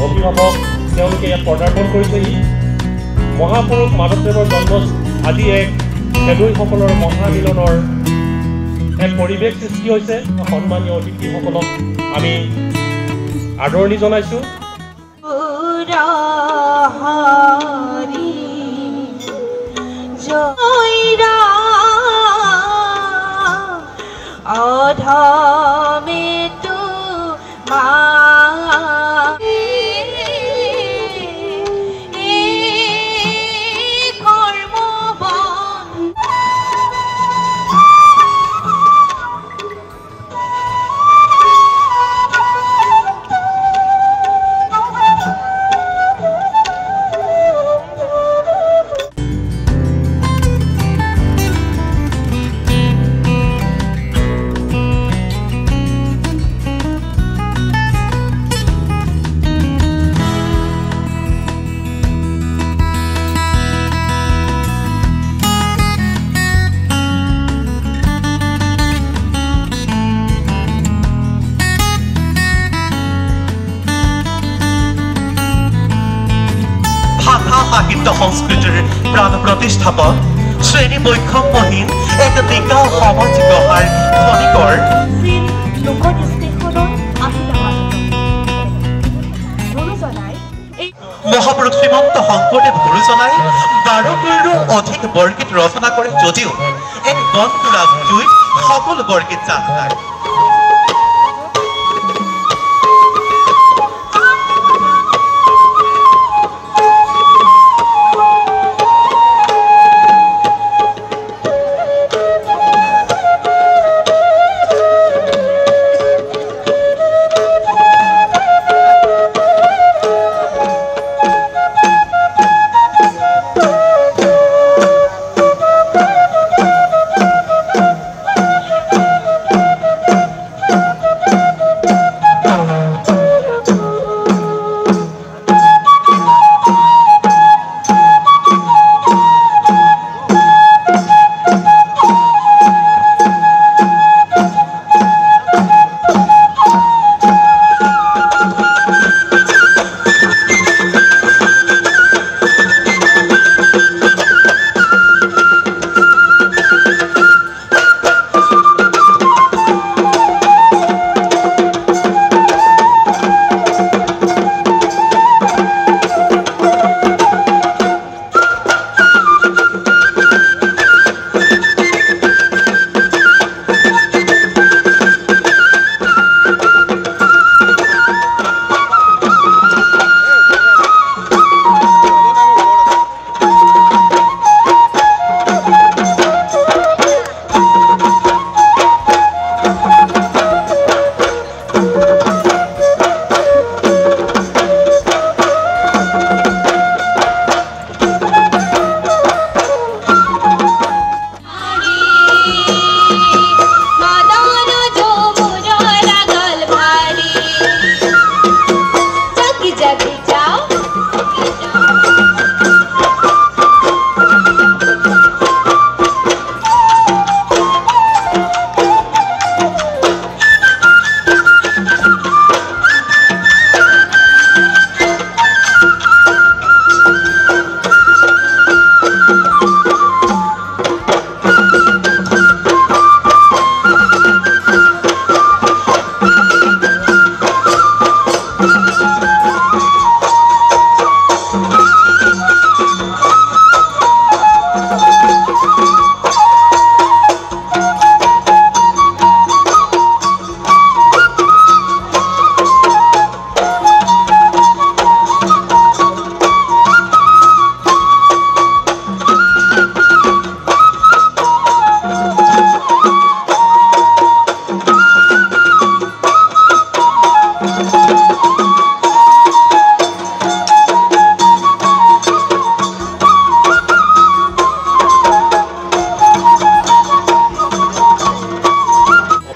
অভিভাৱক তেওঁলোকে ইয়াত পদাৰ্পণ কৰিছেহি। মহাপুৰুষ মাধৱদেৱৰ জন্ম আজি এক খেলুৱৈসকলৰ মহামিলনৰ এক পৰিৱেশ সৃষ্টি হৈছে। সন্মানীয় অতিথিসকলক আমি আদৰণি জনাইছোঁ। সাহিত্য সংস্কৃতিৰ প্ৰাণ প্ৰতিষ্ঠাপক শ্ৰেণী বৈষম্যহীন এক নিকা সমাজ গঢ়াৰ খনিকৰ মহাপুৰুষ শ্ৰীমন্ত শংকৰদেৱ গুৰুজনাই 12,000ৰো অধিক বৰগীত ৰচনা কৰে যদিও এক বনপুৰা জুইত সকলো বৰগীত জান যায়।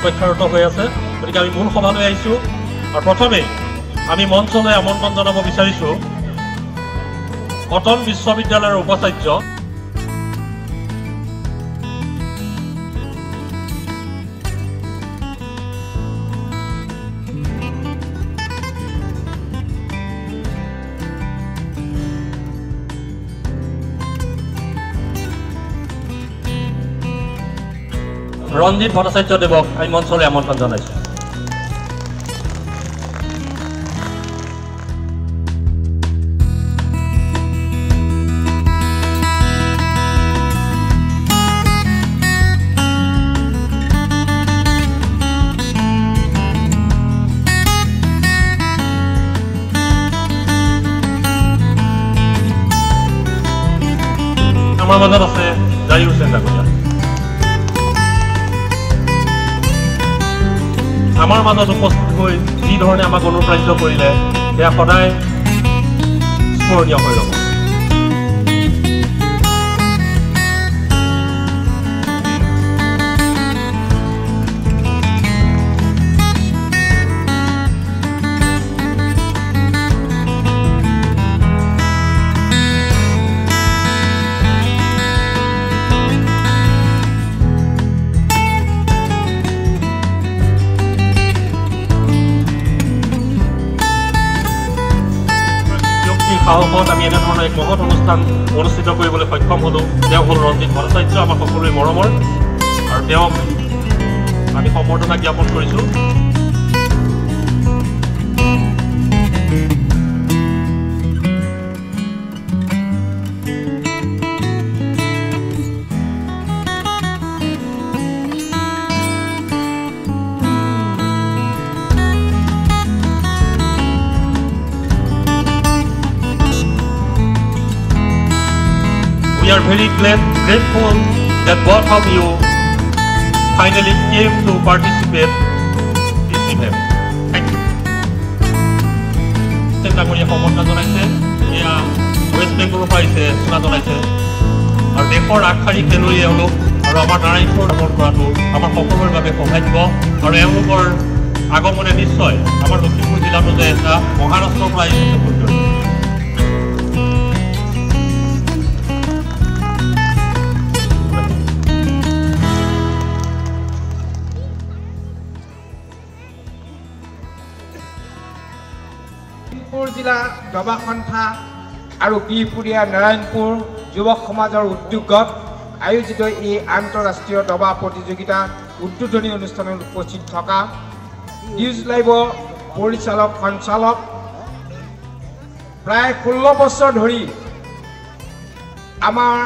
অপেক্ষাৰত হৈ আছে। গতিকে আমি মূল সভালৈ আহিছোঁ আৰু প্ৰথমে আমি মঞ্চলৈ আমন্ত্ৰণ জনাব বিচাৰিছোঁ কটন বিশ্ববিদ্যালয়ৰ উপাচাৰ্য ৰঞ্জিত ভট্টাচাৰ্যদেৱক আমি মঞ্চলৈ আমন্ত্ৰণ জনাইছোঁ। আমাৰ মাজত আছে জাহিৰ হুছেইন ডাঙৰীয়া। আমাৰ মাজত উপস্থিত হৈ যি ধৰণে আমাক অনুপ্ৰাণিত কৰিলে সেয়া সদায় স্মৰণীয় হৈ ৰ'ব। সাহসত আমি এনেধৰণৰ এক মহৎ অনুষ্ঠান অনুষ্ঠিত কৰিবলৈ সক্ষম হ'লোঁ। তেওঁ হ'ল ৰঞ্জিত ভট্টাচাৰ্য, আমাৰ সকলোৰে মৰমৰ, আৰু তেওঁক আমি সম্বৰ্ধনা জ্ঞাপন কৰিছোঁ। We are very grateful that both of you finally came to participate this event. Thank you. ডাঙৰীয়া সম্বৰ্ধনা জনাইছে, এয়া ৱেষ্ট বেংগলৰ পৰা আহিছে চুনা জনাইছে, আৰু দেশৰ আগশাৰী খেলুৱৈ এওঁলোক, আৰু আমাৰ নাৰায়ণপুৰ আগমন কৰাটো আমাৰ সকলোৰে বাবে সৌভাগ্য, আৰু এওঁলোকৰ আগমনে নিশ্চয় আমাৰ লখিমপুৰ জিলাটো যে এটা মহাৰাষ্ট্ৰৰ পৰা আহিছে সুন্দৰ। জিলা দবা সন্থা আৰু বিহপুৰীয়া নাৰায়ণপুৰ যুৱক সমাজৰ উদ্যোগত আয়োজিত এই আন্তঃৰাষ্ট্ৰীয় দবা প্ৰতিযোগিতা উদ্বোধনী অনুষ্ঠানত উপস্থিত থকা নিউজ লাইভৰ পৰিচালক সঞ্চালক, প্ৰায় 16 বছৰ ধৰি আমাৰ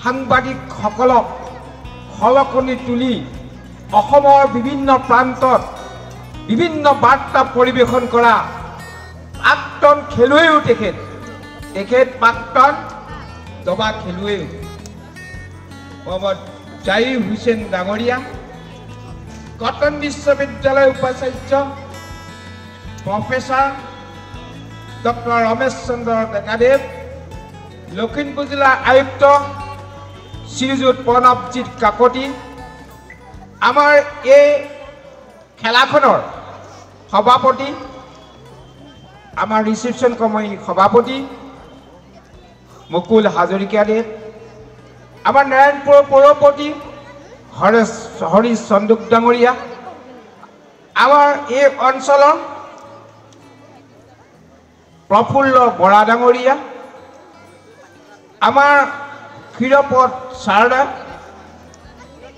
সাংবাদিকসকলক খলকনি তুলি অসমৰ বিভিন্ন প্ৰান্তত বিভিন্ন বাৰ্তা পৰিৱেশন কৰা প্ৰাক্তন খেলুৱৈও তেখেত প্ৰাক্তন দবা খেলুৱৈ মোহাম্মদ জাহিৰ হুছেইন ডাঙৰীয়া, কটন বিশ্ববিদ্যালয়ৰ উপাচাৰ্য প্ৰফেচাৰ ডক্টৰ ৰমেশ চন্দ্ৰ ডেকাদেৱ, লখিমপুৰ জিলাৰ আয়ুক্ত শ্ৰীযুত প্ৰণৱজিৎ কাকতি, আমাৰ এই খেলাখনৰ সভাপতি, আমাৰ ৰিচিপশ্যন কমিটিৰ সভাপতি মুকুল হাজৰিকাদেৱ, আমাৰ নাৰায়ণপুৰৰ পৌৰপতি হৰিশ চন্দুক ডাঙৰীয়া, আমাৰ এই অঞ্চলৰ প্ৰফুল্ল বৰা ডাঙৰীয়া, আমাৰ ক্ষীৰপদ চাৰদা,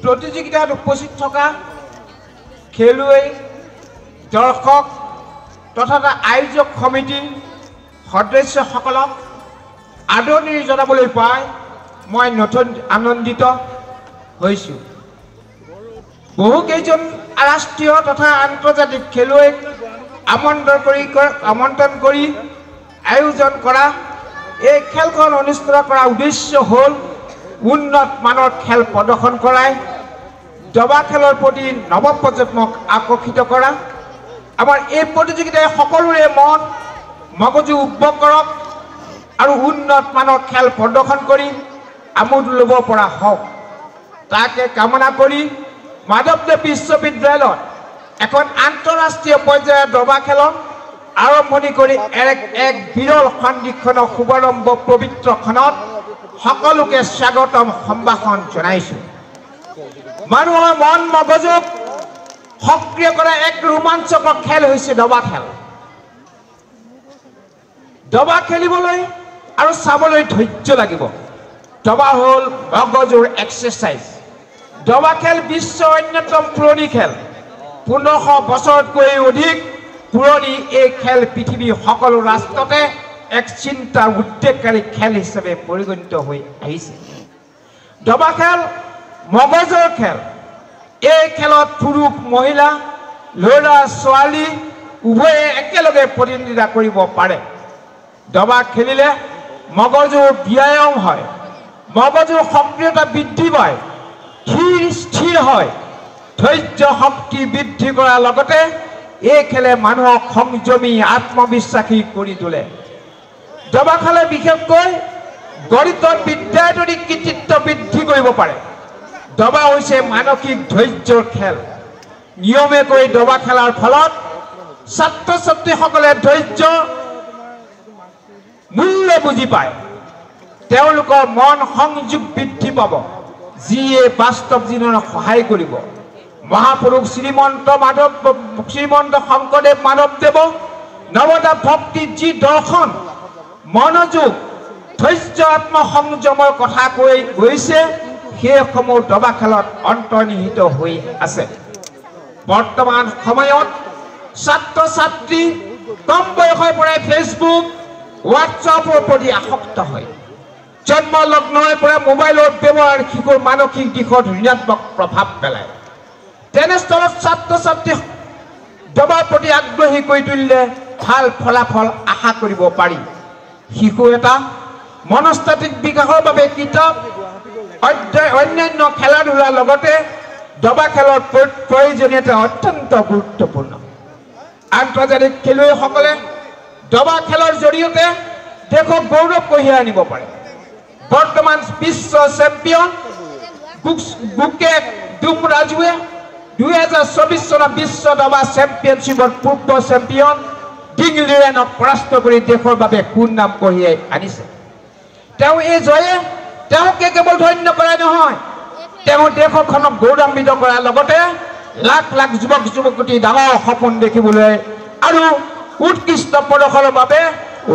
প্ৰতিযোগিতাত উপস্থিত থকা খেলুৱৈ, দৰ্শক তথা আয়োজক সমিতিৰ সদস্যসকলক আদৰণি জনাবলৈ পাই মই নতুন আনন্দিত হৈছোঁ। বহুকেইজন ৰাষ্ট্ৰীয় তথা আন্তৰ্জাতিক খেলুৱৈক আমন্ত্ৰণ কৰি আয়োজন কৰা এই খেলখন অনুষ্ঠিত কৰাৰ উদ্দেশ্য হ'ল উন্নত মানৰ খেল প্ৰদৰ্শন কৰাই দবা খেলৰ প্ৰতি নৱপ্ৰজন্মক আকৰ্ষিত কৰা। আমাৰ এই প্ৰতিযোগিতাই সকলোৰে মন মগজু উদ্ভৱ কৰক আৰু উন্নত মানৰ খেল প্ৰদৰ্শন কৰি আমোদ ল'ব পৰা হওক, তাকে কামনা কৰি মাধৱদেৱ বিশ্ববিদ্যালয়ত এখন আন্তঃৰাষ্ট্ৰীয় পৰ্যায়ৰ দবা খেলৰ আৰম্ভণি কৰি এক বিৰল সন্ধিক্ষণৰ শুভাৰম্ভ পবিত্ৰ ক্ষণত সকলোকে স্বাগতম সম্ভাষণ জনাইছোঁ। মানুহৰ মন মগজুক সক্ৰিয় কৰা এক ৰোমাঞ্চকৰ খেল হৈছে দবা খেল। দবা খেলিবলৈ আৰু চাবলৈ ধৈৰ্য লাগিব। দবা হ'ল মগজুৰ এক্সাৰচাইজ। দবা খেল বিশ্বৰ অন্যতম পুৰণি খেল 1500 বছৰতকৈ অধিক পুৰণি এই খেল পৃথিৱীৰ সকলো ৰাষ্ট্ৰতে এক চিন্তা উদ্বেগকাৰী খেল হিচাপে পৰিগণিত হৈ আহিছে দবা খেল মগজৰ খেল এই খেলত পুৰুষ মহিলা ল'ৰা ছোৱালী উভয়ে একেলগে প্ৰতিনিধিত্ব কৰিব পাৰে দবা খেলিলে মগজুৰ ব্যায়াম হয় মগজুৰ সক্ৰিয়তা বৃদ্ধি পায় স্থিৰ হয় ধৈৰ্য শক্তি বৃদ্ধি কৰাৰ লগতে এই খেলে মানুহক সংযমী আত্মবিশ্বাসী কৰি তোলে দবা খেলে বিশেষকৈ গণিতৰ বিদ্যায়তনিক কৃতিত্ব বৃদ্ধি কৰিব পাৰে দবা হৈছে মানসিক ধৈৰ্যৰ খেল নিয়মীয়াকৈ দবা খেলাৰ ফলত ছাত্ৰ ছাত্ৰীসকলে ধৈৰ্য মূল্য বুজি পায় তেওঁলোকৰ মন সংযোগ বৃদ্ধি পাব যিয়ে বাস্তৱ জীৱনত সহায় কৰিব মহাপুৰুষ শ্ৰীমন্ত শংকৰদেৱ মাধৱদেৱ নৱদা ভক্তিৰ যি দৰ্শন মনোযোগ ধৈৰ্য আত্মসংযমৰ কথা কৈ গৈছে সেইসমূহ দবা খেলত অন্তৰ্নিহিত হৈ আছে বৰ্তমান সময়ত ছাত্ৰ ছাত্ৰী কম বয়সৰ পৰাই ফেচবুক হোৱাটছআপৰ প্ৰতি আসক্ত হয় জন্ম লগ্নৰ পৰা মোবাইলৰ ব্যৱহাৰ শিশুৰ মানসিক দিশত ঋণাত্মক প্ৰভাৱ পেলায় তেনেস্থলত ছাত্ৰ ছাত্ৰী দবাৰ প্ৰতি আগ্ৰহী কৰি তুলিলে ভাল ফলাফল আশা কৰিব পাৰি শিশু এটা মনস্তাত্ত্বিক বিকাশৰ বাবে কিতাপ অন্যান্য খেলা ধূলাৰ লগতে দবা খেলৰ প্ৰয়োজনীয়তা অত্যন্ত গুৰুত্বপূৰ্ণ আন্তৰ্জাতিক খেলুৱৈসকলে দবা খেলৰ জৰিয়তে দেশক গৌৰৱ কঢ়িয়াই আনিব পাৰে বৰ্তমান বিশ্ব চেম্পিয়ন বুকে ডুমৰাজুৱে 2024 চনৰ বিশ্ব দবা চেম্পিয়নশ্বিপৰ পূৰ্ব চেম্পিয়ন ডিংলিৰেনক পৰাস্ত কৰি দেশৰ বাবে সুনাম কঢ়িয়াই আনিছে তেওঁ এই জয়ে তেওঁকে কেৱল ধন্য কৰাই নহয় তেওঁ দেশখনক গৌৰৱান্বিত কৰাৰ লগতে লাখ লাখ যুৱক যুৱতীৰ ডাঙৰ সপোন দেখিবলৈ আৰু উৎকৃষ্ট প্ৰদৰ্শনৰ বাবে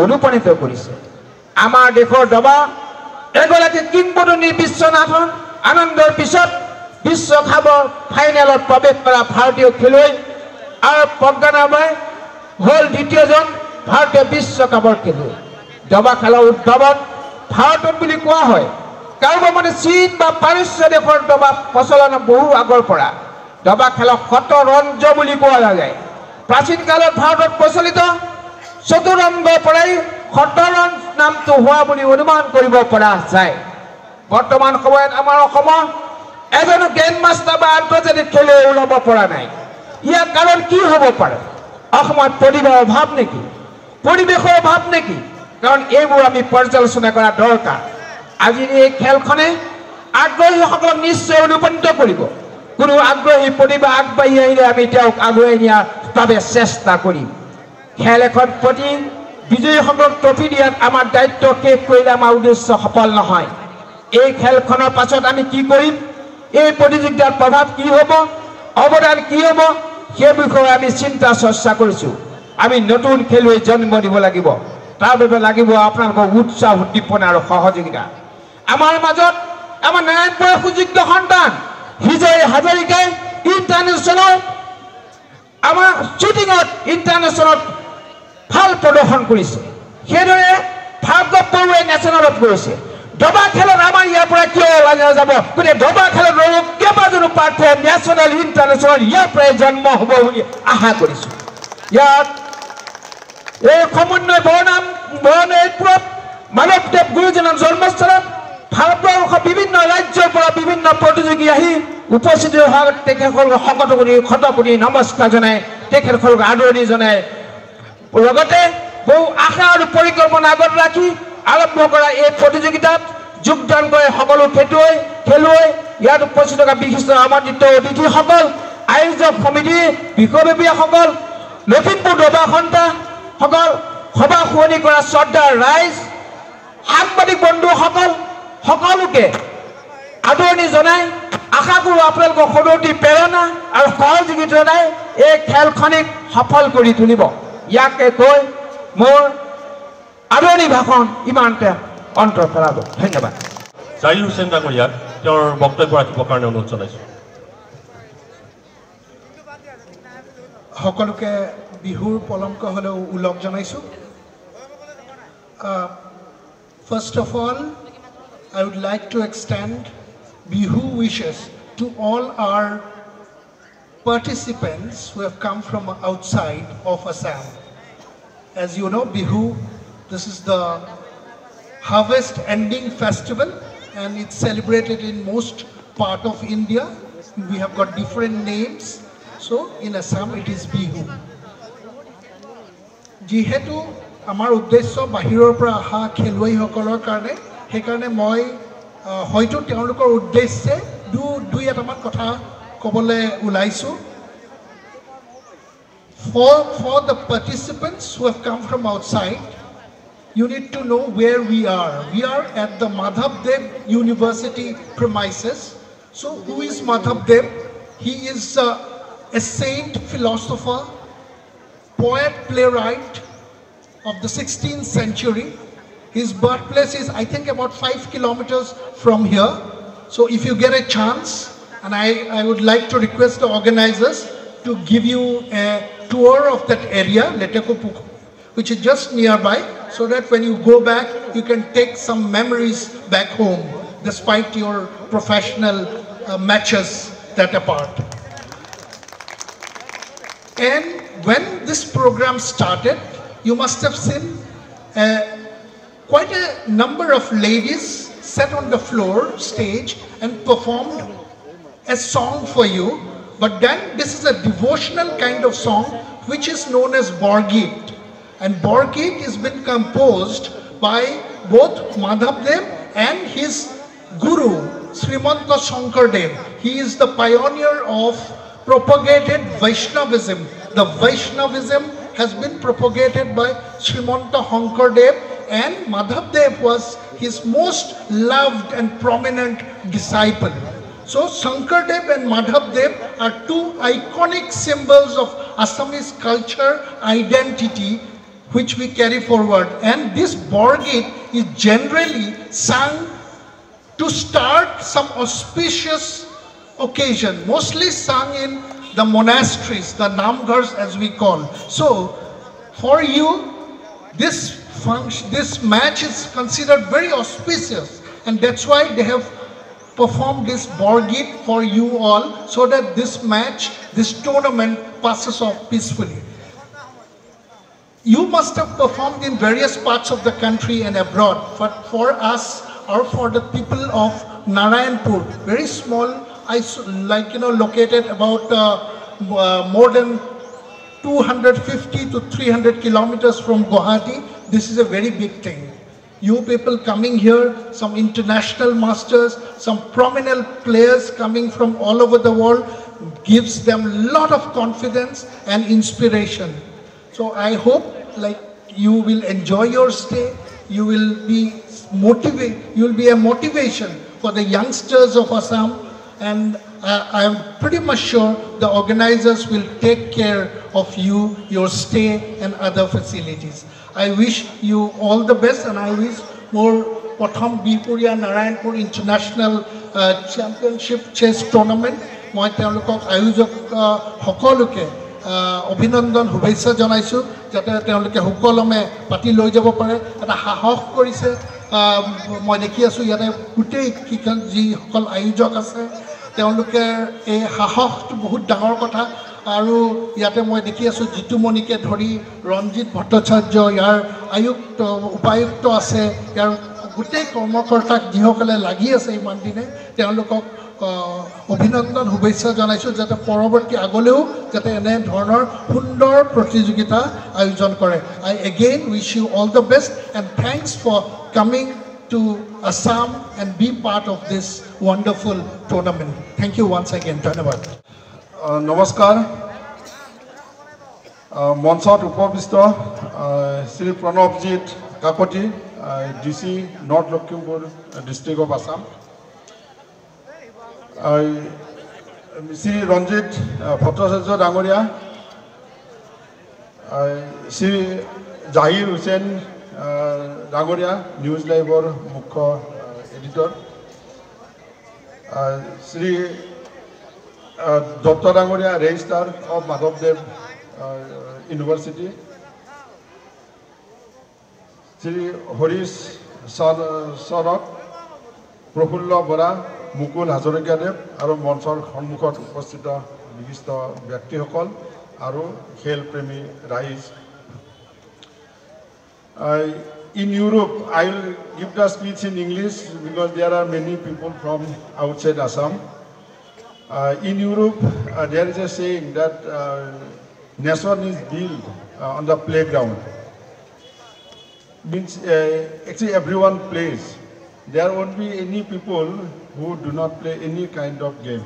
অনুপ্ৰাণিত কৰিছে আমাৰ দেশৰ দবা এগৰাকী কিংবদন্তি বিশ্বনাথন আনন্দৰ পিছত বিশ্বকাপৰ ফাইনেলত প্ৰৱেশ কৰা ভাৰতীয় খেলুৱৈ আৰু প্ৰজ্ঞানাবাই হ'ল দ্বিতীয়জন ভাৰতীয় বিশ্বকাপৰ খেলুৱৈ দবা খেলৰ উদ্ভাৱন ভাৰতত বুলি কোৱা হয় কাৰোবাৰ মতে চীন বা পাৰস্য দেশৰ দবা প্ৰচলন বহু আগৰ পৰা দবা খেলক শতৰঞ্জ বুলি কোৱা যায় প্ৰাচীন কালত ভাৰতত প্ৰচলিত চতুৰংগৰ পৰাই শতৰঞ্জ নামটো হোৱা বুলি অনুমান কৰিব পৰা যায় বৰ্তমান সময়ত আমাৰ অসমৰ এজন গ্ৰেণ্ড মাষ্টাৰ বা আন্তৰ্জাতিক খেলুৱৈ ওলাব পৰা নাই ইয়াৰ কাৰণ কি হ'ব পাৰে অসমত প্ৰতিভাৰ অভাৱ নেকি পৰিৱেশৰ অভাৱ নেকি কাৰণ এইবোৰ আমি পৰ্যালোচনা কৰা দৰকাৰ আজিৰ এই খেলখনে আগ্ৰহীসকলক নিশ্চয় অনুপ্ৰাণিত কৰিব কোনো আগ্ৰহী প্ৰতিভা আগবাঢ়ি আহিলে আমি তেওঁক আগুৱাই নিয়াৰ বাবে চেষ্টা কৰিম খেল এখন প্ৰতি বিজয়ীসকলক ট্ৰফি দিয়াত আমাৰ দায়িত্ব শেষ কৰিলে আমাৰ উদ্দেশ্য সফল নহয় এই খেলখনৰ পাছত আমি কি কৰিম এই প্ৰতিযোগিতাৰ প্ৰভাৱ কি হ'ব অৱদান কি হ'ব সেই বিষয়ে আমি চিন্তা চৰ্চা কৰিছোঁ আমি নতুন খেলুৱৈ জন্ম দিব লাগিব তাৰ বাবে লাগিব আপোনালোকৰ উৎসাহ উদ্দীপনা আৰু সহযোগিতা আমাৰ মাজত আমাৰ নাৰায়ণপুৰৰ সুযোগ্য সন্তান বিজয় হাজৰিকাই ইণ্টাৰনেশ্যনেল আমাৰ শ্বুটিঙত ইণ্টাৰনেশ্যনেলত ভাল প্ৰদৰ্শন কৰিছে সেইদৰে ভাৰ্গৱ বৰুৱাই নেশ্যনেলত গৈছে দবা খেলত আমাৰ ইয়াৰ পৰা কিয় ওলাই যাব গতিকে দবা খেলত কেইবাজনো প্ৰাৰ্থীয়ে নেশ্যনেল ইণ্টাৰনেশ্যনেল ইয়াৰ পৰাই জন্ম হ'ব বুলি আশা কৰিছোঁ ইয়াত এই সমন্বয় বৰণপুৰত মাধৱদেৱ গুৰুজনাৰ জন্মস্থানত ভাৰতবৰ্ষৰ বিভিন্ন ৰাজ্যৰ পৰা বিভিন্ন প্ৰতিযোগী আহি উপস্থিত হোৱা তেখেতসকলক শত কোটি নমস্কাৰ জনাই তেখেতসকলক আদৰণি জনাই লগতে বহু আশা আৰু পৰিকল্পনা আগত ৰাখি আৰম্ভ কৰা এই প্ৰতিযোগিতাত যোগদান কৰে সকলো খেলুৱৈ ইয়াত উপস্থিত থকা বিশিষ্ট আমন্ত্ৰিত অতিথিসকল আয়োজক সমিতিৰ বিষয়ববীয়াসকল লখিমপুৰ দবা সন্থাসকল সভা শুৱনি কৰা শ্ৰদ্ধাৰ ৰাইজ সাংবাদিক বন্ধুসকল সকলোকে আদৰণি জনাই আশা কৰোঁ আপোনালোকৰ সদৌতি প্ৰেৰণা আৰু সহযোগিতা জনাই এই খেলখনিক সফল কৰি তুলিব ইয়াকে কৈ মোৰ আদৰণি ভাষণ ইমানতে অন্ত পেলাব ধন্যবাদ জাহিৰ হুছেইন ডাঙৰীয়াক তেওঁৰ বক্তব্য ৰাখিবৰ কাৰণে অনুৰোধ জনাইছোঁ। সকলোকে বিহুৰ পলমকৈ হ'লেও ওলগ জনাইছোঁ। First of all, I would like to extend Bihu wishes to all our participants who have come from outside of Assam. As you know, Bihu, this is the harvest ending festival and it's celebrated in most part of India. We have got different names. So in Assam it is Bihu. Jihetu amar uddeshyo bahirar pora aha kheloi hokolor karone hekarone moi hoyto teolokor uddeshye dui etaman kotha kobole ulaisu. For the participants who have come from outside, you need to know where we are. We are at the Madhav Dev University premises. So who is Madhav Dev? He is a saint, philosopher, poet, playwright of the 16th century. His birthplace is, I think, about 5 kilometers from here. So if you get a chance, and I would like to request the organizers to give you a tour of that area, Letekopuk, which is just nearby, so that when you go back, you can take some memories back home, despite your professional matches that apart. And when this program started, you must have seen quite a number of ladies sat on the floor stage and performed a song for you. But then this is a devotional kind of song which is known as Borgit. And Borgit has been composed by both Madhav Dev and his guru, Srimanta Shankardev. He is the pioneer of propagated Vaishnavism. The Vaishnavism has been propagated by Srimanta Shankardev, and Madhav Dev was his most loved and prominent disciple. So Shankardev and Madhav Dev are two iconic symbols of Assamese culture, identity, which we carry forward. And this Borgit is generally sung to start some auspicious occasion, mostly sung in the monasteries, the namghars as we call. So for you, this match is considered very auspicious, and that's why they have performed this Borgit for you all, so that this match, this tournament passes off peacefully. You must have performed in various parts of the country and abroad, but for us, or for the people of Narayanpur, very small, located about more than 250 to 300 kilometers from Guwahati, this is a very big thing. You people coming here, some international masters, some prominent players coming from all over the world, gives them a lot of confidence and inspiration. So I hope you will enjoy your stay, you will be a motivation for the youngsters of Assam, and I am pretty much sure the organizers will take care of you, your stay and other facilities. I wish you all the best, and I wish more Pratham Bipuria Narayanpur International Championship Chess Tournament. মই তেওঁলোকক আয়োজক সকলোকে অভিনন্দন শুভেচ্ছা জনাইছোঁ, যাতে তেওঁলোকে সুকলমে পাতি লৈ যাব পাৰে। এটা সাহস কৰিছে, মই দেখি আছোঁ ইয়াতে গোটেই যিসকল আয়োজক আছে তেওঁলোকে এই সাহসটো বহুত ডাঙৰ কথা। আৰু ইয়াতে মই দেখি আছোঁ জিতুমণিকে ধৰি ৰঞ্জিত ভট্টাচাৰ্য, ইয়াৰ উপায়ুক্ত আছে, ইয়াৰ গোটেই কৰ্মকৰ্তাক যিসকলে লাগি আছে ইমান দিনে, তেওঁলোকক অভিনন্দন শুভেচ্ছা জনাইছোঁ, যাতে পৰৱৰ্তী আগলৈও যাতে এনে ধৰণৰ সুন্দৰ প্ৰতিযোগিতা আয়োজন কৰে। I again wish you all the best and thanks for coming to Assam and be part of this wonderful tournament. Thank you once again. ধন্যবাদ। নমস্কাৰ। মঞ্চত উপবিষ্ট Shri Pranabjit Kakati, DC north Lakhimpur district of Assam, Shri Ranjit Bhattacharya ডাঙৰীয়া, শ্ৰী জাহিৰ হুছেইন ডাঙৰীয়া, নিউজ লাইভৰ মুখ্য editor, Sri Dr. Dangoria, Registrar of Madhavdev University, Sri Horish Sarak, Profulla Bora, Mukul Hazarikadev, Aru Monsor Honmukot Upasthita Bishishta Byaktihokol, Aru Khel Premi Rais. In Europe, I will give the speech in English because there are many people from outside Assam. In Europe, there is a saying that nation is built on the playground. Means actually everyone plays. There won't be any people who do not play any kind of game,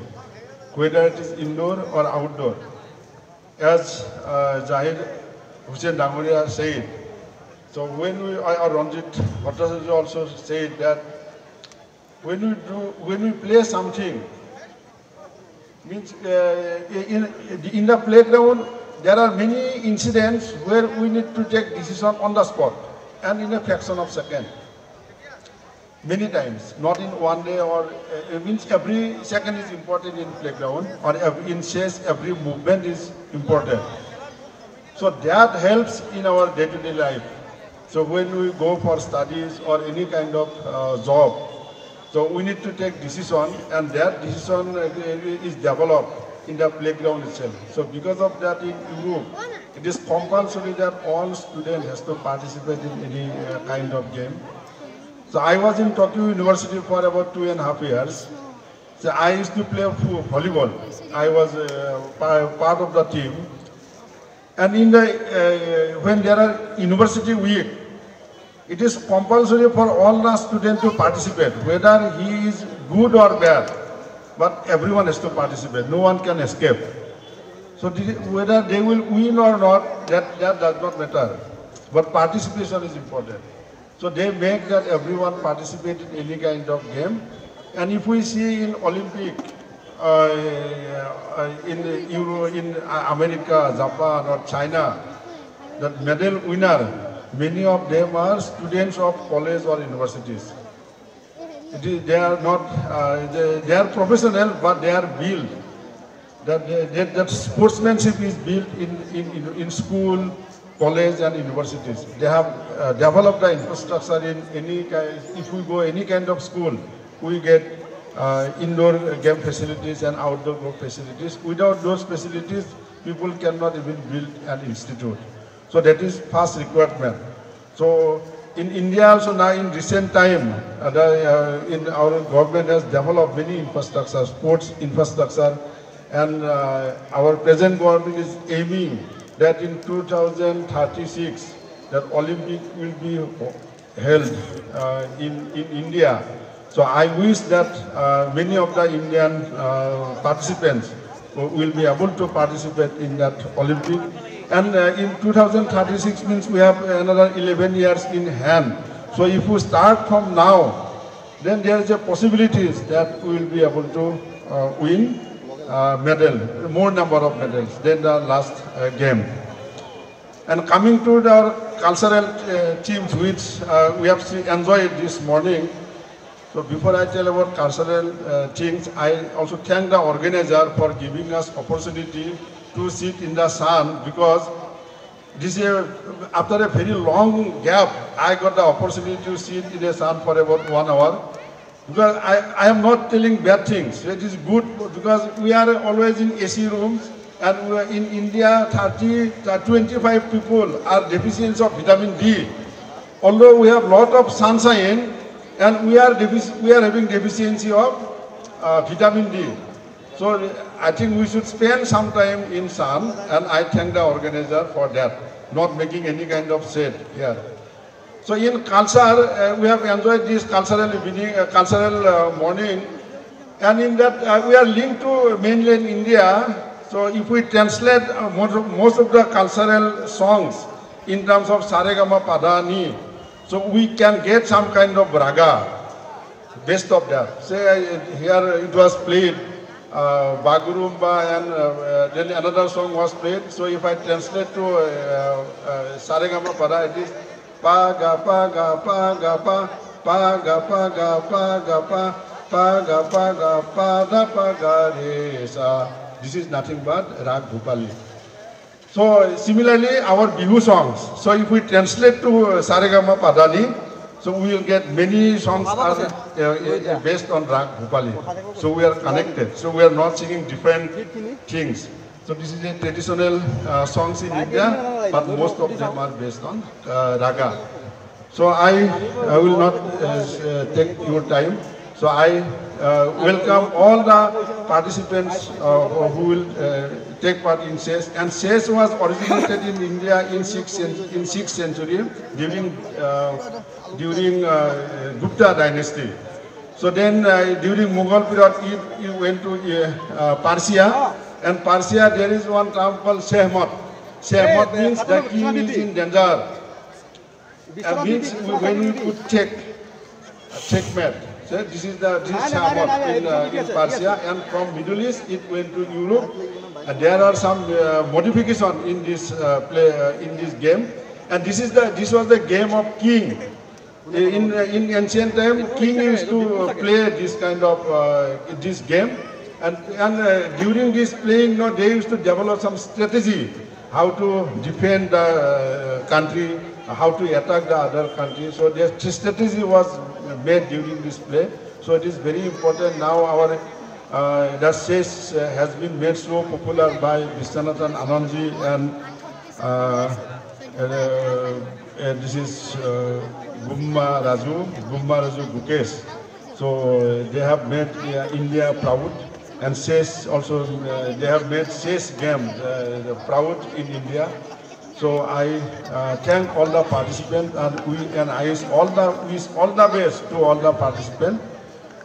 whether it is indoor or outdoor. As Zahir Hussain Dangoria said, so when we, or Ranjit Bhattacharya also said that when we play something, means in the playground there are many incidents where we need to take decision on the spot and in a fraction of second. Many times, not in one day, or means every second is important in playground, or in chess every movement is important. So that helps in our day-to-day life. So when we go for studies or any kind of job, so we need to take decision, and that decision is developed in the playground itself. So because of that, in Europe, it is compulsory that all students has to participate in any kind of game. So I was in Tokyo University for about 2.5 years. So I used to play volleyball. I was part of the team. And in the when there are university week, it is compulsory for all the students to participate, whether he is good or bad. But everyone has to participate. No one can escape. So whether they will win or not, that does not matter. But participation is important. So they make that everyone participate in any kind of game. And if we see in Olympic, in America, Japan or China, that medal winner, many of them are students of college or universities. They are not, they are professional, but they are built. That sportsmanship is built in school, college and universities. They have developed the infrastructure in any kind. If we go any kind of school, we get indoor game facilities and outdoor game facilities. Without those facilities, people cannot even build an institute. So that is first requirement. So in India also now in recent time, in our government has developed many infrastructure, sports infrastructure, and our present government is aiming that in 2036, that Olympic will be held in India. So I wish that many of the Indian participants will be able to participate in that Olympic. And in 2036 means we have another 11 years in hand. So if we start from now, then there is a possibility that we will be able to win medal, more number of medals than the last game. And coming to the cultural themes which we have enjoyed this morning. So before I tell about cultural things, I also thank the organizer for giving us opportunity to sit in the sun, because this year, after a very long gap, I got the opportunity to sit in the sun for about 1 hour. Because I am not telling bad things. It is good because we are always in AC rooms, and we are in India 25 people are deficient of vitamin D. Although we have lot of sunshine, and we are having deficiency of vitamin D. So I think we should spend some time in sun, and I thank the organizer for that, not making any kind of shade here. So in culture, we have enjoyed this cultural evening, cultural morning, and in that we are linked to mainland India. So if we translate most of the cultural songs in terms of Saregama Padani, so we can get some kind of raga, best of that. Say here it was played, Bagurumba, and then another song was played. So if I translate to Saregama Pada, it is pa ga pa ga pa ga pa pa ga pa ga pa ga pa pa da pa ga re sa. This is nothing but Rag Bhupali. So similarly, our Bihu songs. So if we translate to Saregama Padani, so we will get many songs are based on Rag Bhupali. So we are connected. So we are not singing different things. So this is a traditional songs in India, but most of them are based on Raga. So I will not take your time. So I welcome all the participants who will take part in SES. And SES was originated in India in 6th century during Gupta dynasty. So then during Mughal period, it went to Persia. And Persia, there is one term called Shehmat. Shehmat means the king is in danger. Means when we put checkmate. So this is Shehmat in Persia, and from Middle East it went to Europe. There are some modifications in this in this game, and this was the game of king. In ancient time, king used to play this kind of this game. And during this playing, they used to develop some strategy, how to defend the country, how to attack the other country. So their strategy was made during this play. So it is very important now. Our the SES has been made so popular by Vishwanathan Anandji and this is Gumma Raju Gukesh. So they have made India proud. And SES also, they have made SES game proud in India. So I thank all the participants, and I wish all the best to all the participants.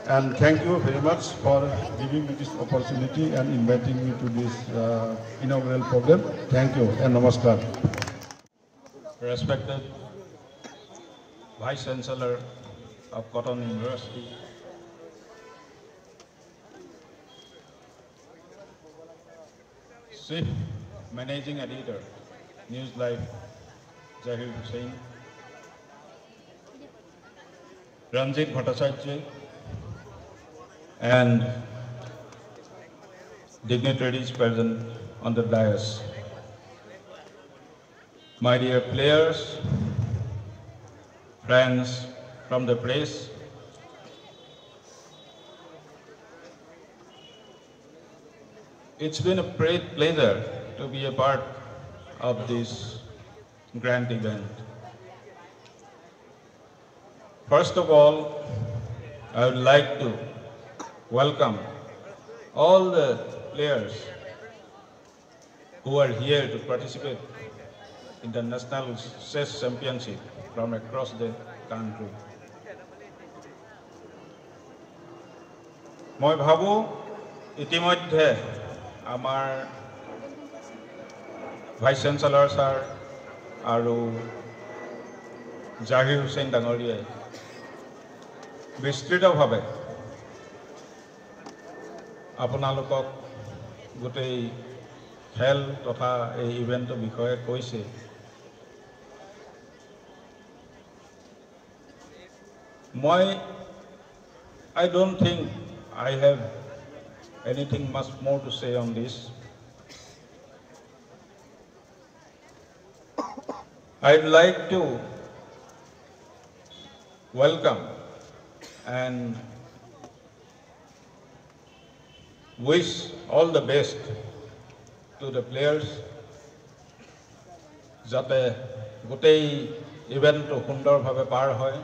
And thank you very much for giving me this opportunity and inviting me to this inaugural program. Thank you and namaskar. Respected Vice Chancellor of Cotton University, Chief Managing Editor, News Live, Zahir Hussain, Ranjit Bhattacharya, and dignitaries present on the dais. My dear players, friends from the press, it's been a great pleasure to be a part of this grand event. First of all, I would like to welcome all the players who are here to participate in the National Chess Championship from across the country. মই ভাবো ইতিমধ্যে আমাৰ vice চেঞ্চেলৰ sir আৰু জাহিৰ হুছেইন ডাঙৰীয়াই বিস্তৃতভাৱে আপোনালোকক গোটেই খেল তথা এই ইভেণ্টৰ বিষয়ে কৈছে। I don't think I have anything much more to say on this. I'd like to welcome and wish all the best to the players যাতে গোটেই ইভেণ্টটো সুন্দৰভাৱে পাৰ হয়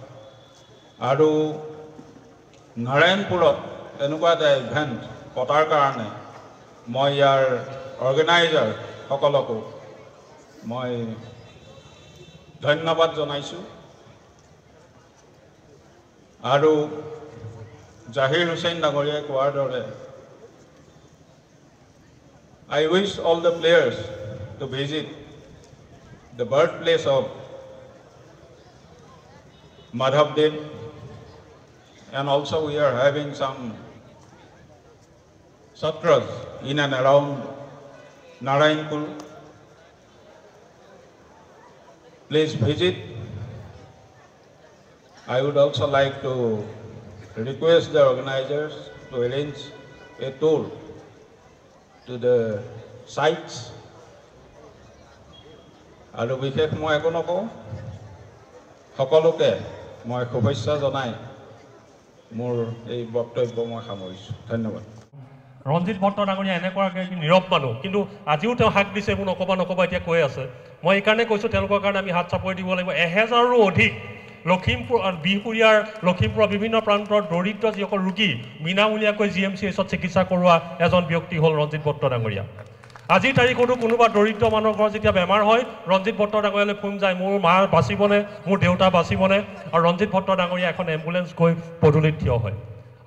আৰু নাৰায়ণপুৰত এনেকুৱা এটা ইভেণ্ট পতাৰ কাৰণে মই ইয়াৰ অৰ্গেনাইজাৰ সকলকো মই ধন্যবাদ জনাইছোঁ আৰু জাহিৰ হুছেইন ডাঙৰীয়াই কোৱাৰ দৰে I wish all the players to visit the birthplace of Madhavdev, and also we are having some satras in and around Narayanpur. Please visit. I would also like to request the organizers to arrange a tour to the sites. আৰু বিশেষ মই একো নকওঁ, সকলোকে মই শুভেচ্ছা জনাই মোৰ এই বক্তব্য মই সামৰিছোঁ। ধন্যবাদ। ৰঞ্জিত ভট্ট ডাঙৰীয়া এনেকুৱাকৈ নীৰৱ মানুহ, কিন্তু আজিও তেওঁ হাক দিছে, মোৰ নক'বা এতিয়া কৈ আছে। মই এইকাৰণে কৈছোঁ তেওঁলোকৰ কাৰণে আমি হাত চাপৰি দিব লাগিব। 1000ৰো অধিক লখিমপুৰ বিহপুৰীয়াৰ লখিমপুৰৰ বিভিন্ন প্ৰান্তৰ দৰিদ্ৰ যিসকল ৰোগী বিনামূলীয়াকৈ GMCHত চিকিৎসা কৰোৱা এজন ব্যক্তি হ'ল ৰঞ্জিত ভট্ট ডাঙৰীয়া। আজিৰ তাৰিখতো কোনোবা দৰিদ্ৰ মানুহৰ ঘৰত যেতিয়া বেমাৰ হয়, ৰঞ্জিত ভট্ট ডাঙৰীয়ালৈ ফোন যায়, মোৰ মা বাচিবনে, মোৰ দেউতা বাচিবনে, আৰু ৰঞ্জিত ভট্ট ডাঙৰীয়া এখন এম্বুলেঞ্চ গৈ পদূলিত থিয় হয়।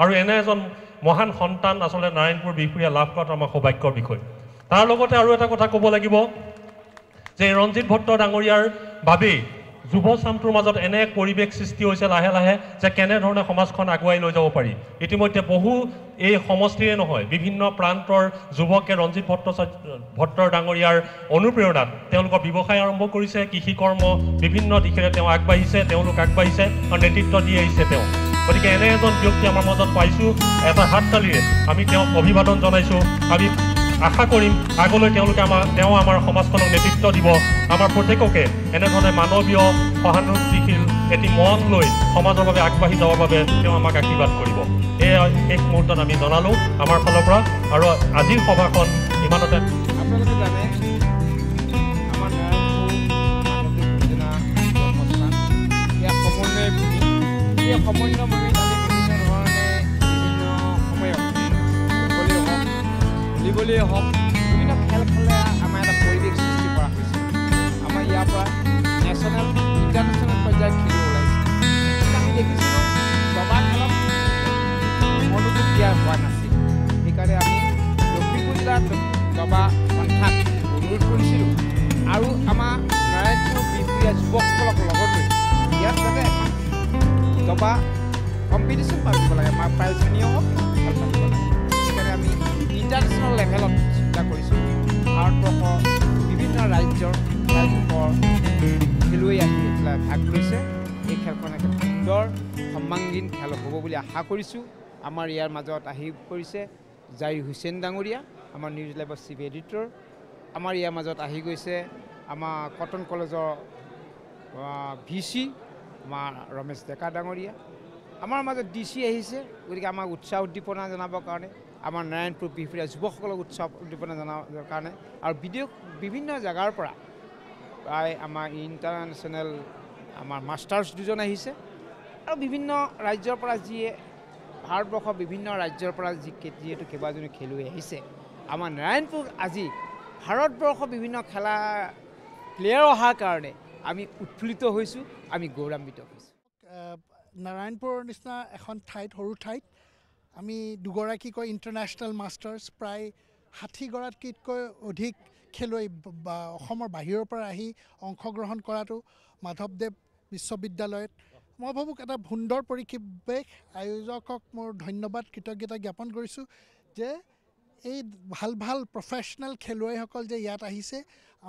আৰু এনে এজন মহান সন্তান আচলতে নাৰায়ণপুৰ বিহপুৰীয়া লাভ কৰাটো আমাৰ সৌভাগ্যৰ বিষয়। তাৰ লগতে আৰু এটা কথা ক'ব লাগিব যে ৰঞ্জিত ভট্ট ডাঙৰীয়াৰ বাবেই যুৱ চামটোৰ মাজত এনে এক পৰিৱেশ সৃষ্টি হৈছে লাহে লাহে যে কেনেধৰণে সমাজখন আগুৱাই লৈ যাব পাৰি। ইতিমধ্যে বহু এই সমষ্টিৰে নহয়, বিভিন্ন প্ৰান্তৰ যুৱকে ৰঞ্জিত ভট্ট ডাঙৰীয়াৰ অনুপ্ৰেৰণাত তেওঁলোকৰ ব্যৱসায় আৰম্ভ কৰিছে, কৃষি কৰ্ম বিভিন্ন দিশেৰে তেওঁ আগবাঢ়িছে, তেওঁলোক আগবাঢ়িছে আৰু নেতৃত্ব দি আহিছে তেওঁ। গতিকে এনে এজন ব্যক্তি আমাৰ মাজত পাইছোঁ, এটা হাততালিৰে আমি তেওঁক অভিবাদন জনাইছোঁ। আমি আশা কৰিম আগলৈ তেওঁ আমাৰ সমাজখনক নেতৃত্ব দিব, আমাৰ প্ৰত্যেককে এনেধৰণে মানৱীয় সহানুভূতিশীল এটি মন লৈ সমাজৰ বাবে আগবাঢ়ি যাবৰ বাবে তেওঁ আমাক আশীৰ্বাদ কৰিব। এয়া শেষ মুহূৰ্তত আমি জনালোঁ আমাৰ ফালৰ পৰা। আৰু আজিৰ সভাখন ইমানতে আপোনালোকে জানে আমাৰ নাৰায়ণপুৰ জন্মস্থান, ইয়াত সমন্বয় ভূমি। এই সমন্বয় ভূমিত আমি বিভিন্ন ধৰণে বিভিন্ন সময়ত ফুটবলেই হওক, ভলীবলেই হওক, বিভিন্ন খেল খেলে আমাৰ এটা পৰিৱেশ সৃষ্টি কৰা হৈছে। আমাৰ ইয়াৰ পৰা নেশ্যনেল ইণ্টাৰনেশ্যনেল পৰ্যায়ত খেলিব ওলাইছে। কিন্তু আমি দেখিছিলোঁ দবা খেলত মনোযোগ দিয়া হোৱা নাছিল। সেইকাৰণে আমি লখিমপুৰ জিলাৰ দবা সন্থাক অনুৰোধ কৰিছিলোঁ আৰু আমাৰ নাৰায়ণপুৰ বিহপুৰীয়া যুৱকসকলক লগত লৈ ইয়াত যাতে এখন দবা কম্পিটিশ্যন পাতিব লাগে, আমাৰ প্ৰাইজমণিও হওক, খেল পাতিব লাগে। সেইকাৰণে আমি ইণ্টাৰনেশ্যনেল লেভেলত চিন্তা কৰিছোঁ। ভাৰতবৰ্ষৰ বিভিন্ন ৰাজ্যৰ খেলুৱৈ আহি পেলাই ভাগ লৈছে। এই খেলখন এখন সুন্দৰ সৰ্বাংগীন খেল হ'ব বুলি আশা কৰিছোঁ। আমাৰ ইয়াৰ মাজত আহি পৰিছে জাহিৰ হুছেইন ডাঙৰীয়া, আমাৰ নিউজ লাইভৰ চিফ এডিটৰ। আমাৰ ইয়াৰ মাজত আহি গৈছে আমাৰ কটন কলেজৰ VC আমাৰ ৰমেশ ডেকা ডাঙৰীয়া। আমাৰ মাজত DC আহিছে, গতিকে আমাক উৎসাহ উদ্দীপনা জনাবৰ কাৰণে, আমাৰ নাৰায়ণপুৰ বিহপুৰীয়া যুৱকসকলক উৎসাহ উদ্দীপনা জনাবৰ কাৰণে। আৰু বিভিন্ন জেগাৰ পৰা প্ৰায় আমাৰ ইণ্টাৰনেশ্যনেল আমাৰ মাষ্টাৰ্ছ দুজন আহিছে আৰু বিভিন্ন ৰাজ্যৰ পৰা যিয়ে ভাৰতবৰ্ষৰ বিভিন্ন ৰাজ্যৰ পৰা যিহেতু কেইবাজনো খেলুৱৈ আহিছে। আমাৰ নাৰায়ণপুৰ আজি ভাৰতবৰ্ষৰ বিভিন্ন খেলা প্লেয়াৰ অহাৰ কাৰণে আমি উৎফুল্লিত হৈছোঁ, আমি গৌৰৱান্বিত হৈছোঁ। নাৰায়ণপুৰৰ নিচিনা এখন ঠাইত, সৰু ঠাইত আমি দুগৰাকীকৈ ইণ্টাৰনেশ্যনেল মাষ্টাৰ্ছ, প্ৰায় 60গৰাকীতকৈ অধিক খেলুৱৈ অসমৰ বাহিৰৰ পৰা আহি অংশগ্ৰহণ কৰাটো মাধৱদেৱ বিশ্ববিদ্যালয়ত মই ভাবোঁ এটা সুন্দৰ পৰিৱেশ। আয়োজকক মোৰ ধন্যবাদ, কৃতজ্ঞতা জ্ঞাপন কৰিছোঁ যে এই ভাল ভাল প্ৰফেশ্যনেল খেলুৱৈসকল যে ইয়াত আহিছে।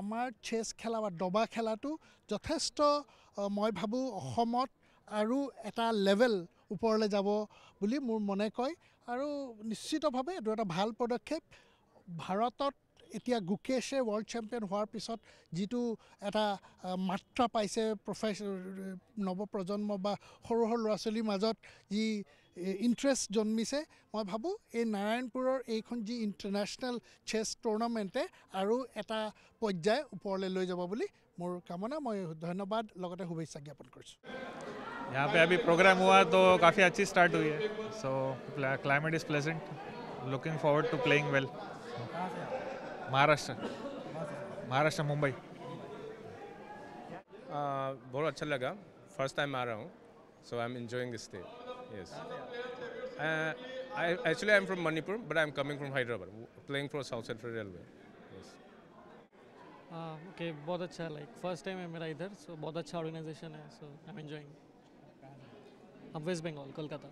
আমাৰ চেছ খেলা বা দবা খেলাটো যথেষ্ট মই ভাবোঁ অসমত আৰু এটা লেভেল ওপৰলৈ যাব বুলি মোৰ মনে কয়। আৰু নিশ্চিতভাৱে এইটো এটা ভাল পদক্ষেপ। ভাৰতত এতিয়া গুকেশে ৱৰ্ল্ড চেম্পিয়ন হোৱাৰ পিছত যিটো এটা মাত্ৰা পাইছে নৱপ্ৰজন্ম বা সৰু সৰু ল'ৰা ছোৱালীৰ মাজত যি ইণ্টাৰেষ্ট জন্মিছে, মই ভাবোঁ এই নাৰায়ণপুৰৰ এইখন যি ইণ্টাৰনেশ্যনেল চেছ টুৰ্ণামেণ্টে আৰু এটা পৰ্যায় ওপৰলৈ লৈ যাব বুলি মোৰ কামনা। মই ধন্যবাদ লগতে শুভেচ্ছা জ্ঞাপন কৰিছোঁ। यहाँ पे अभी प्रोग्राम हुआ तो काफ़ी अच्छी स्टार्ट हुई है, so climate is pleasant, looking forward to playing well. Maharashtra Mumbai. बहुत अच्छा लगा, फर्स्ट टाइम आ रहा हूँ, so I am enjoying this stay. Yes, I am from Manipur but I am coming from Hyderabad, playing for South Central Railway. Okay, बहुत अच्छा, like first time है मेरा इधर, सो बहुत अच्छा ऑर्गेनाइजेशन है, so I am enjoying. West Bengal, Kolkata.